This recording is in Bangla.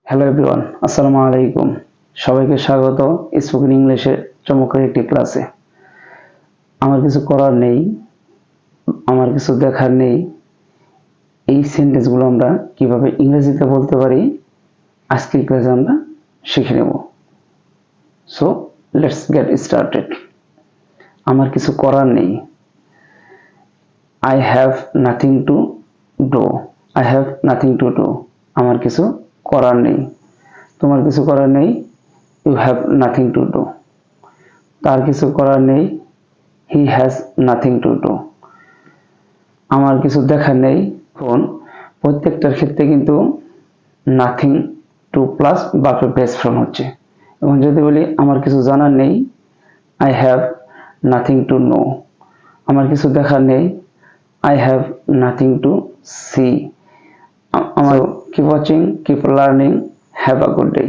হ্যালো এভরিওয়ান, আসসালামু আলাইকুম। সবাইকে স্বাগত স্পোকেন ইংলিশের চমৎকার একটি ক্লাসে। আমার কিছু করার নেই, আমার কিছু দেখার নেই, এই সেন্টেন্সগুলো আমরা কিভাবে ইংরেজিতে বলতে পারি আজকের ক্লাসে আমরা শিখে নেব। So let's get started. আমার কিছু করার নেই। I have nothing to do. I have nothing to do. আমার কিছু করার নেই। তোমার কিছু করার নেই। You have nothing to do. তার কিছু করার নেই। He has nothing to do. আমার কিছু দেখার নেই। এখন প্রত্যেকটার ক্ষেত্রে কিন্তু নাথিং টু প্লাস ভার্বের বেস ফর্ম হচ্ছে। এবং যদি বলি আমার কিছু জানার নেই, I have nothing to know. আমার কিছু দেখার নেই, I have nothing to see. আমার keep watching, keep learning, have a good day.